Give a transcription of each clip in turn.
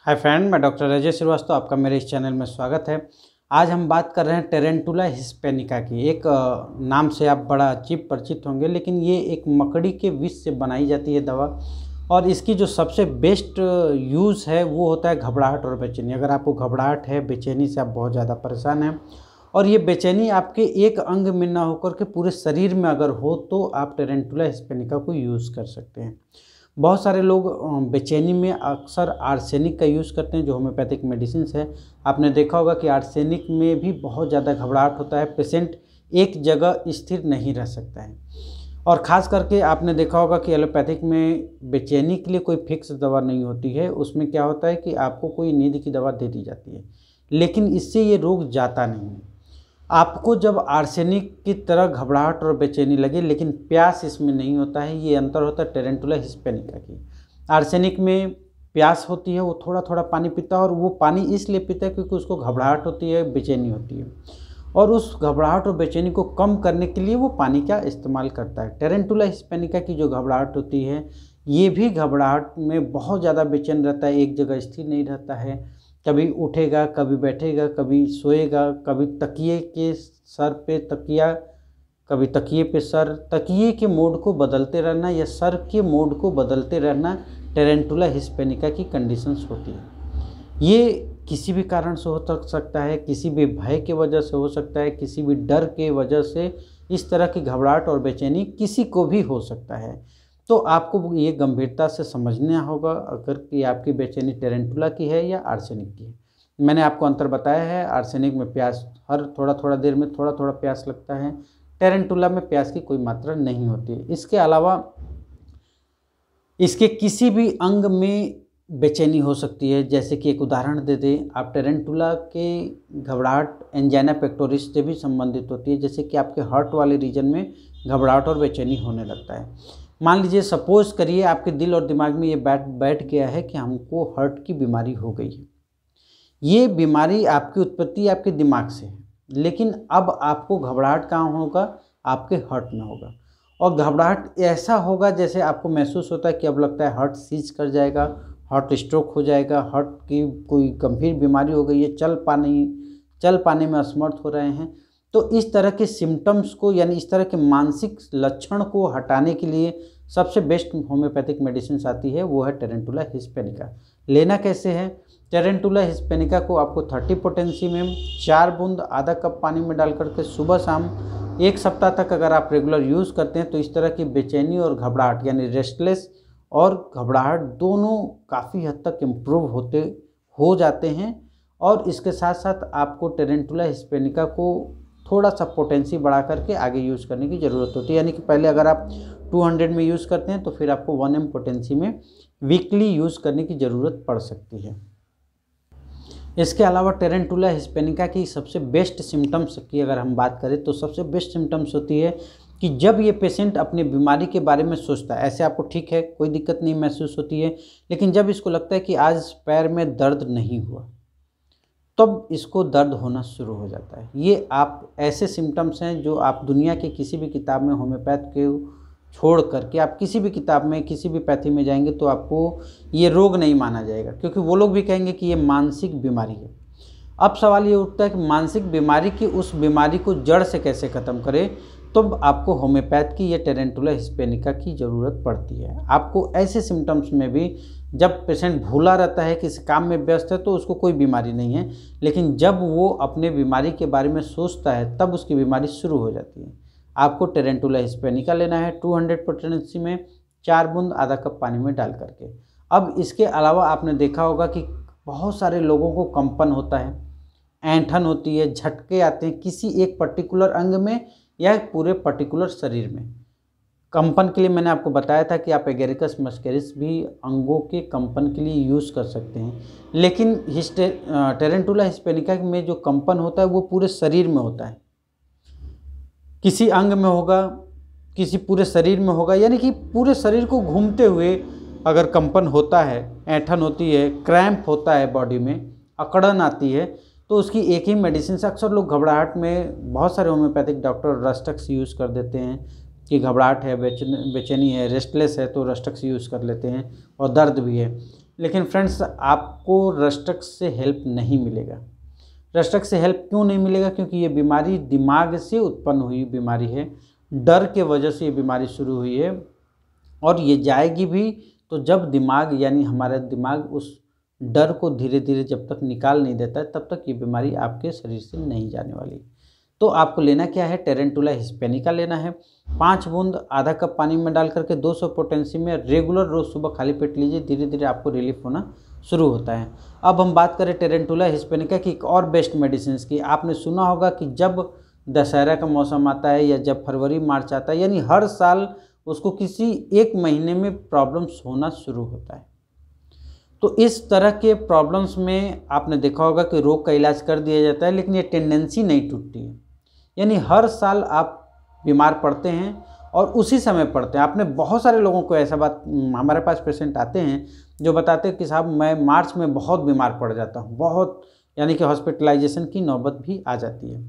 Hi friend, मैं doctor Ajay Srivastava, आपका मेरे इस चैनल में स्वागत है। आज हम बात कर रहे हैं टेरेंटुला हिस्पैनिका की। एक नाम से आप बड़ा अजीब परिचित होंगे, लेकिन ये एक मकड़ी के विष से बनाई जाती है दवा, और इसकी जो सबसे बेस्ट यूज़ है वो होता है घबराहट और बेचैनी। अगर आपको घबराहट है, बेचैनी से आप बहुत ज़्यादा परेशान हैं, और ये बेचैनी आपके एक अंग में ना होकर के पूरे शरीर में अगर हो, तो आप टेरेंटुला हिस्पैनिका को यूज़ कर सकते हैं। बहुत सारे लोग बेचैनी में अक्सर आर्सेनिक का यूज़ करते हैं, जो होम्योपैथिक मेडिसिन है। आपने देखा होगा कि आर्सेनिक में भी बहुत ज़्यादा घबराहट होता है, पेशेंट एक जगह स्थिर नहीं रह सकता है। और ख़ास करके आपने देखा होगा कि एलोपैथिक में बेचैनी के लिए कोई फिक्स दवा नहीं होती है। उसमें क्या होता है कि आपको कोई नींद की दवा दे दी जाती है, लेकिन इससे ये रोग जाता नहीं है। आपको जब आर्सेनिक की तरह घबराहट और बेचैनी लगे, लेकिन प्यास इसमें नहीं होता है, ये अंतर होता है टेरेंटुला हिस्पैनिका की। आर्सेनिक में प्यास होती है, वो थोड़ा थोड़ा पानी पीता है, और वो पानी इसलिए पीता है क्योंकि उसको घबराहट होती है, बेचैनी होती है, और उस घबराहट और बेचैनी को कम करने के लिए वो पानी का इस्तेमाल करता है। टेरेंटुला हिस्पैनिका की जो घबराहट होती है, ये भी घबराहट में बहुत ज़्यादा बेचैन रहता है, एक जगह स्थिर नहीं रहता है, कभी उठेगा, कभी बैठेगा, कभी सोएगा, कभी तकिए के सर पे तकिया, कभी तकिए पे सर, तकिए के मोड को बदलते रहना या सर के मोड को बदलते रहना टेरेंटुला हिस्पैनिका की कंडीशंस होती है। ये किसी भी कारण से हो सकता है, किसी भी भय के वजह से हो सकता है, किसी भी डर के वजह से इस तरह की घबराहट और बेचैनी किसी को भी हो सकता है। तो आपको ये गंभीरता से समझना होगा अगर कि आपकी बेचैनी टेरेंटुला की है या आर्सेनिक की है। मैंने आपको अंतर बताया है, आर्सेनिक में प्यास हर थोड़ा थोड़ा देर में थोड़ा थोड़ा प्यास लगता है, टेरेंटुला में प्यास की कोई मात्रा नहीं होती है। इसके अलावा इसके किसी भी अंग में बेचैनी हो सकती है। जैसे कि एक उदाहरण दे दें, आप टेरेंटुला के घबराहट एंजाइना पेक्टोरिस से भी संबंधित होती है, जैसे कि आपके हार्ट वाले रीजन में घबराहट और बेचैनी होने लगता है। मान लीजिए, सपोज करिए आपके दिल और दिमाग में ये बैठ गया है कि हमको हार्ट की बीमारी हो गई है। ये बीमारी आपकी उत्पत्ति आपके दिमाग से है, लेकिन अब आपको घबराहट कहाँ होगा? आपके हार्ट में होगा। और घबराहट ऐसा होगा जैसे आपको महसूस होता है कि अब लगता है हार्ट सीज कर जाएगा, हार्ट स्ट्रोक हो जाएगा, हार्ट की कोई गंभीर बीमारी हो गई है, चल पाने में असमर्थ हो रहे हैं। तो इस तरह के सिम्टम्स को, यानी इस तरह के मानसिक लक्षण को हटाने के लिए सबसे बेस्ट होम्योपैथिक मेडिसिन आती है, वो है टेरेंटुला हिस्पैनिका। लेना कैसे है? टेरेंटुला हिस्पैनिका को आपको 30 पोटेंसी में 4 बूंद आधा कप पानी में डाल करके सुबह शाम 1 सप्ताह तक अगर आप रेगुलर यूज़ करते हैं, तो इस तरह की बेचैनी और घबराहट, यानी रेस्टलेस और घबराहट दोनों काफ़ी हद तक इम्प्रूव हो जाते हैं। और इसके साथ साथ आपको टेरेंटुला हिस्पैनिका को थोड़ा सा पोटेंसी बढ़ा करके आगे यूज़ करने की ज़रूरत होती है। यानी कि पहले अगर आप 200 में यूज़ करते हैं, तो फिर आपको 1 m पोटेंसी में वीकली यूज़ करने की ज़रूरत पड़ सकती है। इसके अलावा टेरेंटुला हिस्पैनिका की सबसे बेस्ट सिम्टम्स की अगर हम बात करें, तो सबसे बेस्ट सिम्टम्स होती है कि जब ये पेशेंट अपनी बीमारी के बारे में सोचता है, ऐसे आपको ठीक है, कोई दिक्कत नहीं महसूस होती है, लेकिन जब इसको लगता है कि आज पैर में दर्द नहीं हुआ, तब इसको दर्द होना शुरू हो जाता है। ये आप ऐसे सिम्टम्स हैं जो आप दुनिया के किसी भी किताब में होम्योपैथ के छोड़ करके आप किसी भी किताब में, किसी भी पैथी में जाएंगे, तो आपको ये रोग नहीं माना जाएगा, क्योंकि वो लोग भी कहेंगे कि ये मानसिक बीमारी है। अब सवाल ये उठता है कि मानसिक बीमारी की उस बीमारी को जड़ से कैसे ख़त्म करें? तो आपको होम्योपैथ की या टेरेंटुला हिस्पैनिका की ज़रूरत पड़ती है। आपको ऐसे सिम्टम्स में भी, जब पेशेंट भूला रहता है, किसी काम में व्यस्त है, तो उसको कोई बीमारी नहीं है, लेकिन जब वो अपने बीमारी के बारे में सोचता है, तब उसकी बीमारी शुरू हो जाती है। आपको टेरेंटुला हिस्पैनिका लेना है 200 पोटेंसी में 4 बूंद आधा कप पानी में डाल करके। अब इसके अलावा आपने देखा होगा कि बहुत सारे लोगों को कंपन होता है, ऐंठन होती है, झटके आते हैं किसी एक पर्टिकुलर अंग में या पूरे पर्टिकुलर शरीर में। कंपन के लिए मैंने आपको बताया था कि आप एगेरिकस मस्कैरिस भी अंगों के कंपन के लिए यूज़ कर सकते हैं, लेकिन टेरेंटुला हिस्पैनिका में जो कंपन होता है वो पूरे शरीर में होता है। किसी अंग में होगा, किसी पूरे शरीर में होगा, यानी कि पूरे शरीर को घूमते हुए अगर कंपन होता है, ऐंठन होती है, क्रैम्प होता है, बॉडी में अकड़न आती है, तो उसकी एक ही मेडिसिन से अक्सर लोग घबराहट में, बहुत सारे होम्योपैथिक डॉक्टर रस्टक्स यूज़ कर देते हैं कि घबराहट है, बेचैनी है, रेस्टलेस है, तो रस्टक्स यूज़ कर लेते हैं, और दर्द भी है। लेकिन फ्रेंड्स आपको रस्टक से हेल्प नहीं मिलेगा। रस्टक से हेल्प क्यों नहीं मिलेगा? क्योंकि ये बीमारी दिमाग से उत्पन्न हुई बीमारी है, डर के वजह से ये बीमारी शुरू हुई है और ये जाएगी भी तो जब दिमाग यानी हमारा दिमाग उस डर को धीरे धीरे जब तक निकाल नहीं देता है तब तक ये बीमारी आपके शरीर से नहीं जाने वाली। तो आपको लेना क्या है? टेरेंटुला हिस्पैनिका लेना है। 5 बूंद आधा कप पानी में डाल करके 200 पोटेंसी में रेगुलर रोज़ सुबह खाली पेट लीजिए, धीरे धीरे आपको रिलीफ होना शुरू होता है। अब हम बात करें टेरेंटुला हिस्पैनिका की एक और बेस्ट मेडिसिन की। आपने सुना होगा कि जब दशहरा का मौसम आता है या जब फरवरी मार्च आता है, यानी हर साल उसको किसी एक महीने में प्रॉब्लम्स होना शुरू होता है। तो इस तरह के प्रॉब्लम्स में आपने देखा होगा कि रोग का इलाज कर दिया जाता है, लेकिन ये टेंडेंसी नहीं टूटती है। यानी हर साल आप बीमार पड़ते हैं और उसी समय पड़ते हैं। आपने बहुत सारे लोगों को ऐसा बात, हमारे पास पेशेंट आते हैं जो बताते हैं कि साहब मैं मार्च में बहुत बीमार पड़ जाता हूँ, बहुत, यानी कि हॉस्पिटलाइजेशन की नौबत भी आ जाती है।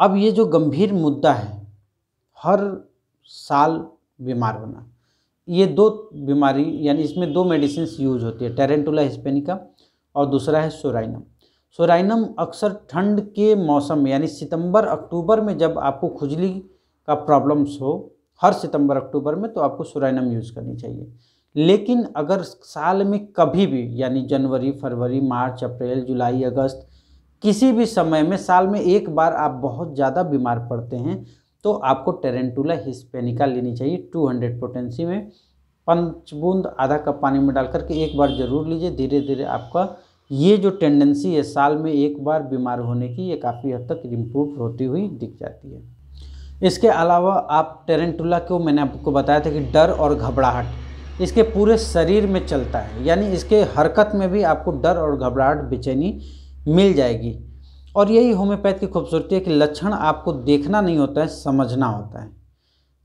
अब ये जो गंभीर मुद्दा है, हर साल बीमार होना, ये 2 बीमारी यानी इसमें 2 मेडिसिन यूज होती है, टेरेंटुला हिस्पैनिका और दूसरा है सोराइनम। सोराइनम अक्सर ठंड के मौसम में यानी सितंबर अक्टूबर में जब आपको खुजली का प्रॉब्लम्स हो, हर सितंबर अक्टूबर में, तो आपको सोराइनम यूज़ करनी चाहिए। लेकिन अगर साल में कभी भी यानी जनवरी, फरवरी, मार्च, अप्रैल, जुलाई, अगस्त, किसी भी समय में साल में एक बार आप बहुत ज़्यादा बीमार पड़ते हैं तो आपको टेरेंटुला हिस्पैनिका लेनी चाहिए 200 पोटेंसी में। 5 बूंद आधा कप पानी में डाल करके एक बार ज़रूर लीजिए, धीरे धीरे आपका ये जो टेंडेंसी है साल में एक बार बीमार होने की, ये काफ़ी हद तक इम्प्रूव होती हुई दिख जाती है। इसके अलावा आप टेरेंटुला को, मैंने आपको बताया था कि डर और घबराहट इसके पूरे शरीर में चलता है, यानी इसके हरकत में भी आपको डर और घबराहट, बेचैनी मिल जाएगी। और यही होम्योपैथ की खूबसूरती है कि लक्षण आपको देखना नहीं होता है, समझना होता है।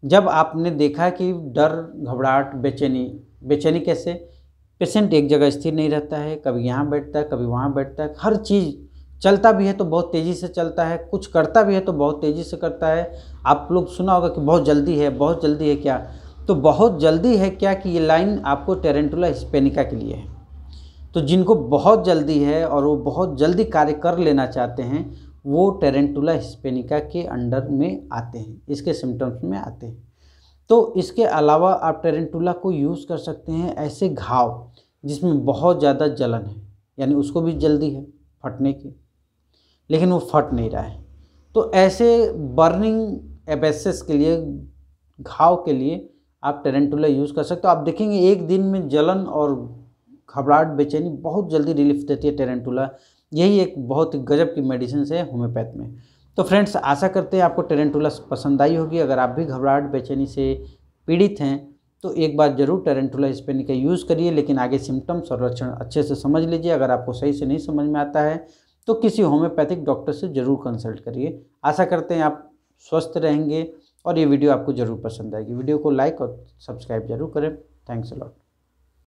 जब आपने देखा कि डर, घबराहट, बेचैनी कैसे, पेशेंट एक जगह स्थिर नहीं रहता है, कभी यहाँ बैठता है, कभी वहाँ बैठता है, हर चीज़ चलता भी है तो बहुत तेज़ी से चलता है, कुछ करता भी है तो बहुत तेज़ी से करता है। आप लोग सुना होगा कि बहुत जल्दी है, बहुत जल्दी है क्या? तो बहुत जल्दी है क्या कि ये लाइन आपको टेरेंटुला हिस्पैनिका के लिए है। तो जिनको बहुत जल्दी है और वो बहुत जल्दी कार्य कर लेना चाहते हैं, वो टेरेंटुला हिस्पैनिका के अंडर में आते हैं, इसके सिम्टम्स में आते हैं। तो इसके अलावा आप टेरेंटुला को यूज़ कर सकते हैं ऐसे घाव जिसमें बहुत ज़्यादा जलन है, यानी उसको भी जल्दी है फटने की, लेकिन वो फट नहीं रहा है। तो ऐसे बर्निंग एबेसिस के लिए, घाव के लिए आप टेरेंटुला यूज़ कर सकते हो। आप देखेंगे एक दिन में जलन और घबराहट, बेचैनी बहुत जल्दी रिलीफ देती है टेरेंटुला। यही एक बहुत गजब की मेडिसिन है होम्योपैथ में। तो फ्रेंड्स, आशा करते हैं आपको टेरेंटुला पसंद आई होगी। अगर आप भी घबराहट, बेचैनी से पीड़ित हैं तो एक बार ज़रूर टेरेंटुला हिस्पैनिका यूज़ करिए, लेकिन आगे सिम्टम्स और लक्षण अच्छे से समझ लीजिए। अगर आपको सही से नहीं समझ में आता है तो किसी होम्योपैथिक डॉक्टर से ज़रूर कंसल्ट करिए। आशा करते हैं आप स्वस्थ रहेंगे और ये वीडियो आपको ज़रूर पसंद आएगी। वीडियो को लाइक और सब्सक्राइब जरूर करें। Thanks a lot.